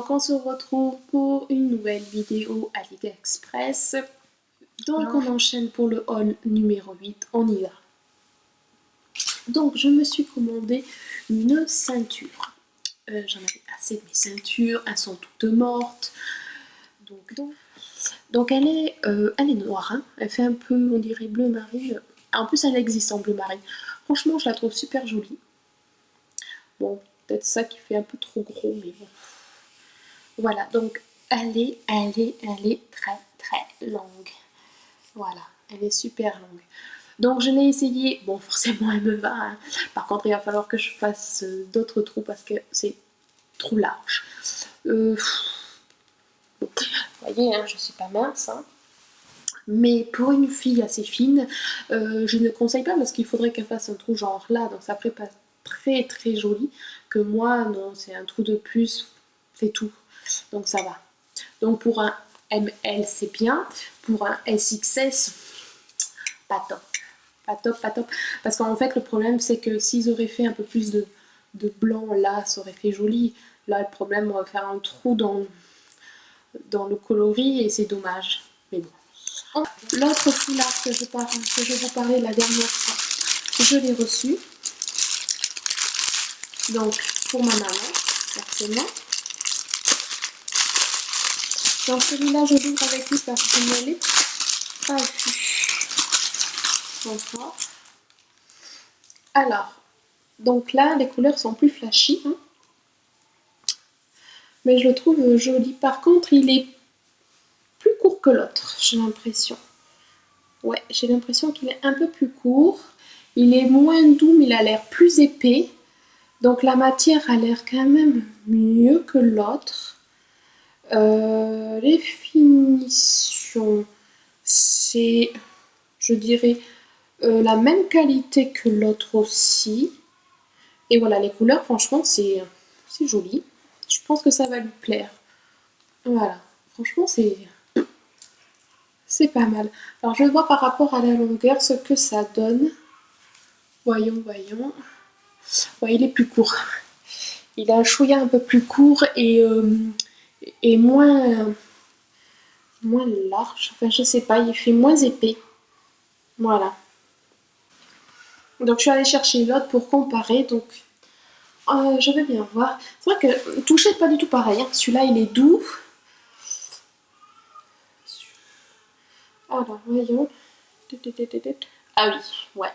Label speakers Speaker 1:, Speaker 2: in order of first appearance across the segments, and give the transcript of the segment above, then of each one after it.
Speaker 1: Donc on se retrouve pour une nouvelle vidéo AliExpress. Donc on enchaîne pour le haul numéro 8, on y va. Donc je me suis commandé une ceinture. J'en avais assez de mes ceintures, elles sont toutes mortes. Donc elle est noire, hein. Elle fait un peu, on dirait bleu marine. En plus elle existe en bleu marine. Franchement je la trouve super jolie. Bon, peut-être ça qui fait un peu trop gros, mais bon. Voilà, donc elle est très longue. Voilà, elle est super longue. Donc je l'ai essayé, bon forcément elle me va, hein. Par contre il va falloir que je fasse d'autres trous parce que c'est trop large. Vous voyez, hein, je suis pas mince, hein. Mais pour une fille assez fine, je ne conseille pas parce qu'il faudrait qu'elle fasse un trou genre là, donc ça ferait pas très joli. Que moi, non, c'est un trou de plus, c'est tout. Donc ça va. Donc pour un ML c'est bien, pour un SXS, pas top. Pas top. Parce qu'en fait le problème c'est que s'ils auraient fait un peu plus de blanc là, ça aurait fait joli. Là le problème, on va faire un trou dans le coloris et c'est dommage. Mais bon. L'autre foulard que je vous parlais la dernière fois, je l'ai reçu. Donc pour ma maman, forcément. Donc celui-là je l'ouvre avec lui parce que je ne l'ai pas vu encore. Alors, donc là les couleurs sont plus flashy, hein. Mais je le trouve joli. Par contre il est plus court que l'autre, j'ai l'impression. Ouais, j'ai l'impression qu'il est un peu plus court. Il est moins doux mais il a l'air plus épais. Donc la matière a l'air quand même mieux que l'autre. Les finitions, c'est, je dirais, la même qualité que l'autre aussi. Et voilà, les couleurs, franchement, c'est joli. Je pense que ça va lui plaire. Voilà, franchement, c'est pas mal. Alors, je vais voir par rapport à la longueur ce que ça donne. Voyons. Ouais, il est plus court. Il a un chouïa un peu plus court et moins large. Enfin, je sais pas, il fait moins épais. Voilà. Donc, je suis allée chercher l'autre pour comparer. Donc, je vais bien voir. C'est vrai que toucher pas du tout pareil, hein. Celui-là, il est doux. Alors, voyons. Ah oui, ouais.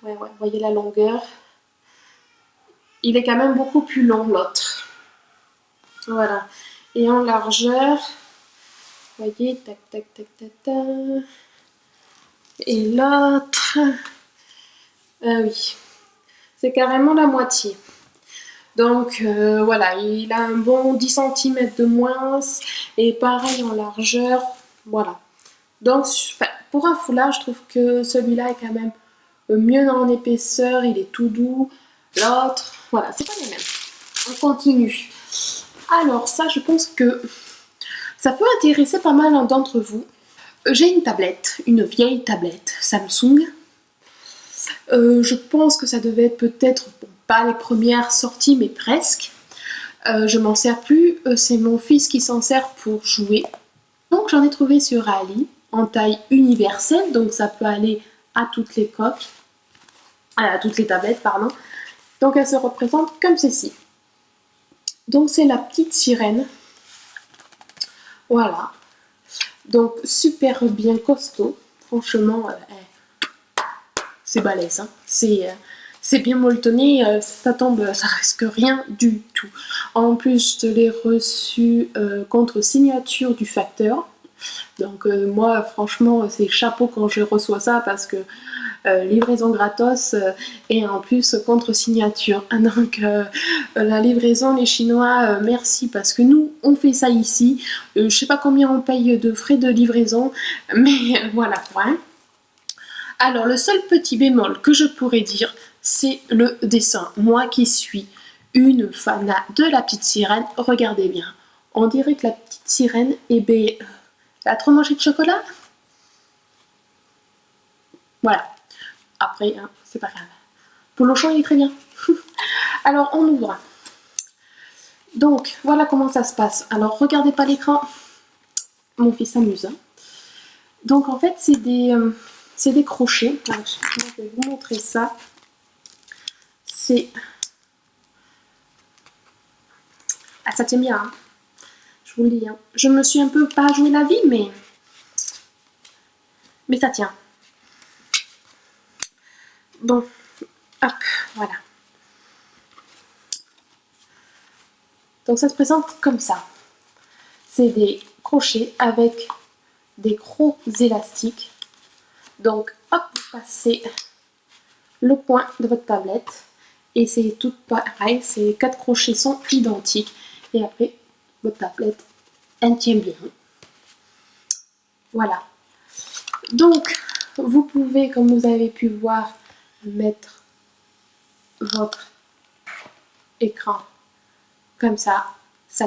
Speaker 1: Vous voyez la longueur. Il est quand même beaucoup plus long, l'autre. Voilà. Et en largeur, vous voyez, tac. Et l'autre, ah oui, c'est carrément la moitié. Donc voilà, il a un bon 10 cm de moins. Et pareil en largeur, voilà. Donc pour un foulard, je trouve que celui-là est quand même mieux en épaisseur, il est tout doux. L'autre, voilà, c'est pas les mêmes. On continue. Alors ça, je pense que ça peut intéresser pas mal d'entre vous. J'ai une tablette, une vieille tablette Samsung. Je pense que ça devait être peut-être, bon, pas les premières sorties, mais presque. Je m'en sers plus, c'est mon fils qui s'en sert pour jouer. Donc j'en ai trouvé sur Ali, en taille universelle, donc ça peut aller à toutes les coques, à toutes les tablettes, pardon. Donc elle se représente comme ceci. Donc c'est la petite sirène. Voilà. Donc super bien costaud. Franchement, c'est balèze, hein. C'est bien molletonné, ça tombe, ça risque rien du tout. En plus, je l'ai reçu contre signature du facteur. Donc moi, franchement, c'est chapeau quand je reçois ça parce que livraison gratos et en plus contre signature. Donc la livraison, les Chinois, merci parce que nous, on fait ça ici. Je sais pas combien on paye de frais de livraison, mais voilà quoi. Hein. Alors le seul petit bémol que je pourrais dire, c'est le dessin. Moi qui suis une fanat de la petite sirène, regardez bien. On dirait que la petite sirène, eh ben, elle a trop mangé de chocolat. Voilà. Après, hein, c'est pas grave. Pour le champ, il est très bien. Alors, on ouvre. Donc voilà comment ça se passe. Alors regardez pas l'écran, mon fils s'amuse. Hein. Donc en fait c'est des crochets. Alors, je vais vous montrer ça. C'est... Ah ça tient bien, hein. Je vous le dis. Hein. Je me suis un peu pas joué la vie, mais ça tient. Bon, hop, voilà. Donc ça se présente comme ça. C'est des crochets avec des gros élastiques. Donc hop, vous passez le coin de votre tablette et c'est tout pareil, ces 4 crochets sont identiques et après votre tablette elle tient bien. Voilà. Donc vous pouvez, comme vous avez pu voir, mettre votre écran comme ça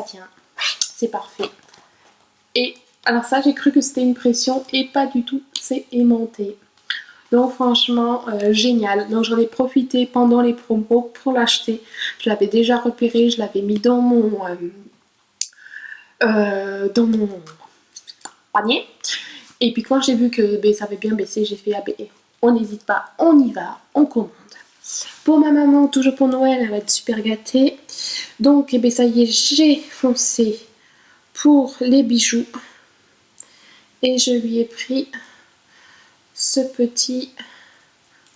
Speaker 1: tient, c'est parfait. Et alors ça j'ai cru que c'était une pression et pas du tout, c'est aimanté. Donc franchement génial. Donc j'en ai profité pendant les promos pour l'acheter. Je l'avais déjà repéré, je l'avais mis dans mon panier. Et puis quand j'ai vu que ça avait bien baissé, j'ai fait on n'hésite pas, on y va, on commande. Pour ma maman, toujours pour Noël, elle va être super gâtée. Donc ça y est, j'ai foncé pour les bijoux. Et je lui ai pris ce petit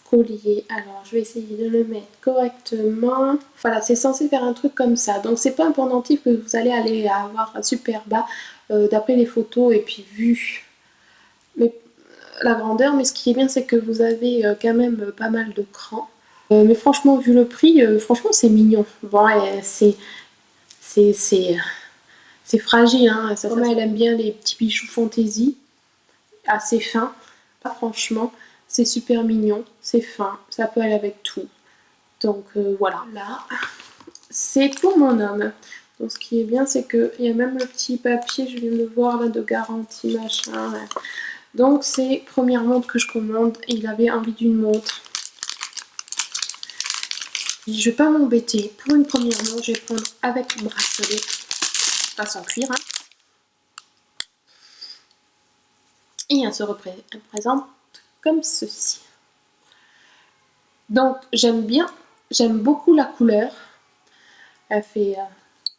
Speaker 1: collier. Alors je vais essayer de le mettre correctement. Voilà, c'est censé faire un truc comme ça. Donc c'est pas un pendentif que vous allez aller avoir super bas d'après les photos et puis vu la grandeur. Mais ce qui est bien, c'est que vous avez quand même pas mal de crans. Mais franchement, vu le prix, franchement c'est mignon. Bon, c'est fragile, hein. Comme elle aime bien les petits bijoux fantaisie, assez fins. Franchement, c'est super mignon, c'est fin, ça peut aller avec tout. Donc voilà. Là, c'est pour mon homme. Donc ce qui est bien, c'est qu'il y a même le petit papier, je viens de voir là, de garantie, machin. Ouais. Donc c'est première montre que je commande. Il avait envie d'une montre. Je vais pas m'embêter. Pour une première montre, je vais prendre avec le bracelet. Pas sans cuir. Hein. Et elle se représente comme ceci. Donc j'aime bien, j'aime beaucoup la couleur. Elle fait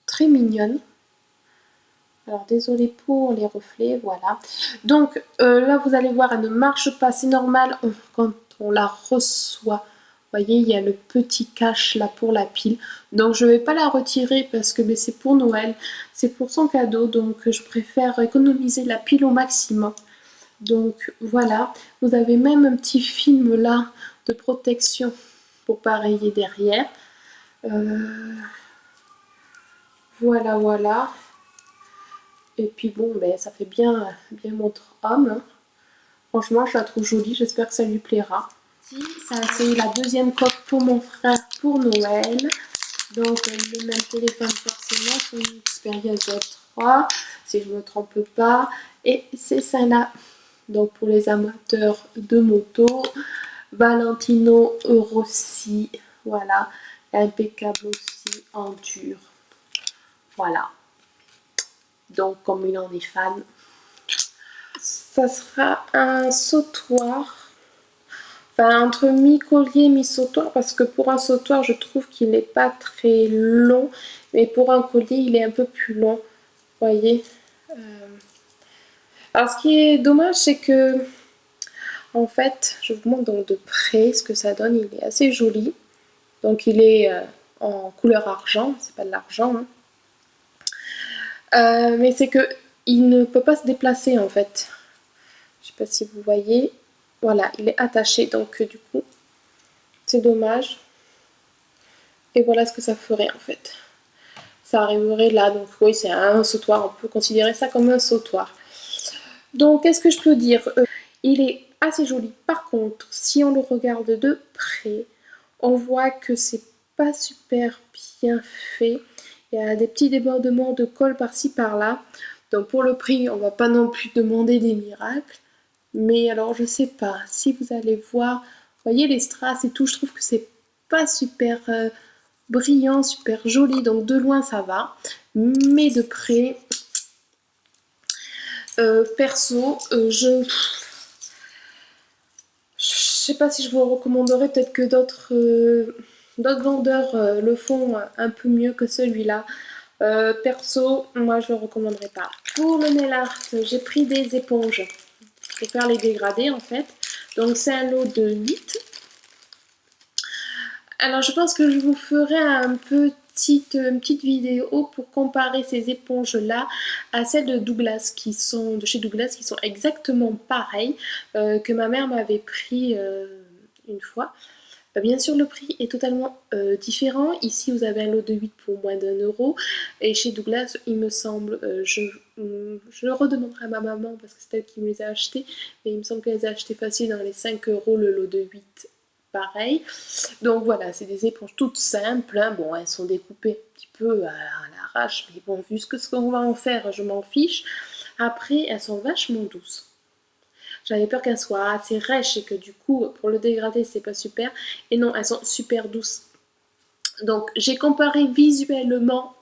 Speaker 1: très mignonne. Alors désolée pour les reflets, voilà. Donc là vous allez voir, elle ne marche pas, c'est normal quand on la reçoit. Vous voyez, il y a le petit cache là pour la pile. Donc je ne vais pas la retirer parce que c'est pour Noël, c'est pour son cadeau. Donc je préfère économiser la pile au maximum. Donc voilà, vous avez même un petit film là de protection pour pareiller derrière. Voilà, voilà. Et puis bon, ça fait bien montre homme. Hein. Franchement, je la trouve jolie, j'espère que ça lui plaira. Ça, c'est la deuxième coque pour mon frère pour Noël. Donc le même téléphone forcément, son Xperia Z3, si je ne me trompe pas. Et c'est ça là. Donc pour les amateurs de moto, Valentino Rossi, voilà, impeccable aussi en dur. Voilà. Donc comme il en est fan, ça sera un sautoir. Enfin, entre mi-collier, mi-sautoir, parce que pour un sautoir, je trouve qu'il n'est pas très long, mais pour un collier, il est un peu plus long, vous voyez. Alors, ce qui est dommage, c'est que, en fait, je vous montre donc de près ce que ça donne, il est assez joli. Donc, il est en couleur argent, c'est pas de l'argent, hein. Mais c'est que il ne peut pas se déplacer, en fait. Je sais pas si vous voyez. Voilà, il est attaché, donc du coup, c'est dommage. Et voilà ce que ça ferait en fait. Ça arriverait là, donc oui, c'est un sautoir, on peut considérer ça comme un sautoir. Donc, qu'est-ce que je peux dire? Il est assez joli. Par contre, si on le regarde de près, on voit que c'est pas super bien fait. Il y a des petits débordements de colle par-ci par-là. Donc pour le prix, on va pas non plus demander des miracles. Mais alors, je sais pas, si vous allez voir, vous voyez les strass et tout, je trouve que c'est pas super brillant, super joli, donc de loin ça va, mais de près, perso, je sais pas si je vous recommanderais, peut-être que d'autres vendeurs le font un peu mieux que celui-là. Perso, moi je le recommanderais pas. Pour le nail art, j'ai pris des éponges pour faire les dégradés en fait. Donc c'est un lot de 8. Alors je pense que je vous ferai une petite vidéo pour comparer ces éponges là à celles de Douglas de chez Douglas qui sont exactement pareilles, que ma mère m'avait pris une fois. Bien sûr le prix est totalement différent. Ici vous avez un lot de 8 pour moins d'1 € et chez Douglas il me semble, je redemanderai à ma maman parce que c'est elle qui me les a achetés, mais il me semble qu'elle les a achetés facile dans les 5 € le lot de 8 pareil. Donc voilà, c'est des éponges toutes simples, hein. Bon, elles sont découpées un petit peu à l'arrache, mais bon, vu ce qu'on va en faire, je m'en fiche. Après, elles sont vachement douces. J'avais peur qu'elles soient assez rêches et que du coup, pour le dégradé, c'est pas super. Et non, elles sont super douces. Donc j'ai comparé visuellement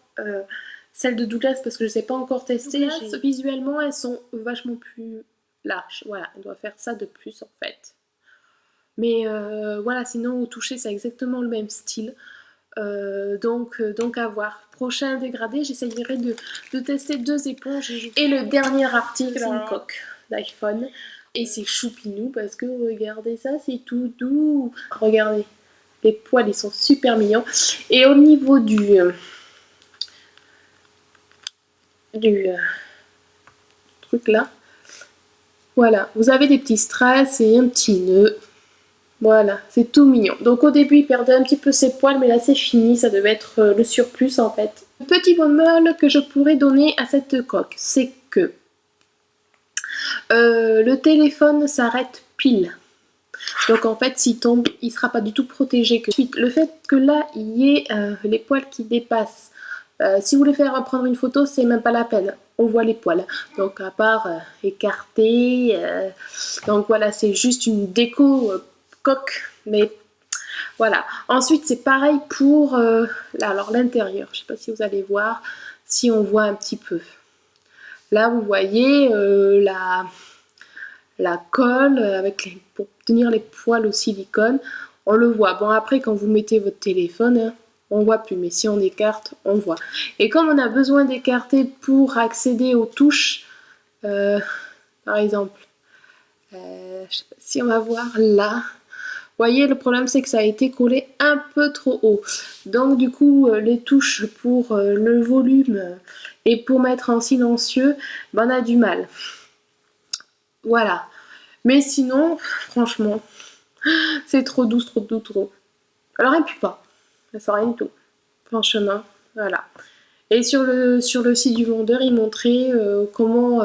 Speaker 1: celles de Douglas parce que je ne les ai pas encore testées. Visuellement, elles sont vachement plus larges. Voilà, elles doivent faire ça de plus en fait. Mais voilà, sinon au toucher c'est exactement le même style. Donc à voir. Prochain dégradé, j'essayerai de tester 2 éponges. Et le dernier article, c'est une coque d'iPhone. Et c'est choupinou parce que regardez ça, c'est tout doux. Regardez, les poils ils sont super mignons. Et au niveau du truc là, voilà, vous avez des petits strass et un petit nœud. Voilà, c'est tout mignon. Donc au début, il perdait un petit peu ses poils, mais là c'est fini, ça devait être le surplus en fait. Le petit bémol que je pourrais donner à cette coque, c'est que le téléphone s'arrête pile. Donc en fait, s'il tombe, il ne sera pas du tout protégé. Ensuite, le fait que là, il y ait les poils qui dépassent, si vous voulez faire prendre une photo, c'est même pas la peine. On voit les poils. Donc à part écarter, donc voilà, c'est juste une déco coque, mais voilà. Ensuite, c'est pareil pour alors l'intérieur. Je ne sais pas si vous allez voir, si on voit un petit peu. Là, vous voyez la colle pour tenir les poils au silicone. On le voit. Bon, après, quand vous mettez votre téléphone, hein, on voit plus. Mais si on écarte, on voit. Et comme on a besoin d'écarter pour accéder aux touches, par exemple, je sais pas si on va voir là. Vous voyez, le problème c'est que ça a été collé un peu trop haut. Donc du coup, les touches pour le volume et pour mettre en silencieux, ben, on a du mal. Voilà. Mais sinon, franchement, c'est trop douce, trop doux, trop. Alors elle pue pas. Ça sent rien du tout. Franchement, voilà. Et sur le site du vendeur, il montrait comment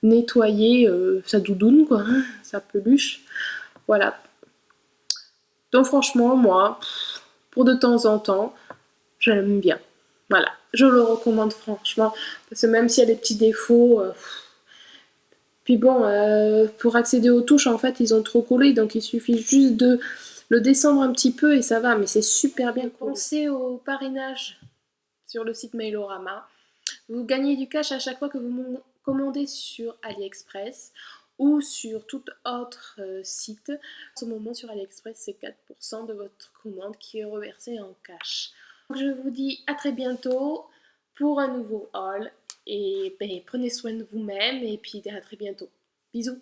Speaker 1: nettoyer sa doudoune, quoi, hein, sa peluche. Voilà. Donc franchement, moi, pour de temps en temps, je l'aime bien. Voilà, je le recommande franchement, parce que même s'il y a des petits défauts, puis bon, pour accéder aux touches, en fait, ils ont trop collé, donc il suffit juste de le descendre un petit peu et ça va, mais c'est super bien. Pensez au parrainage sur le site Mailorama. Vous gagnez du cash à chaque fois que vous commandez sur AliExpress ou sur tout autre site. En ce moment sur AliExpress, c'est 4% de votre commande qui est reversée en cash. Donc, je vous dis à très bientôt pour un nouveau haul et ben, prenez soin de vous-même et puis à très bientôt. Bisous.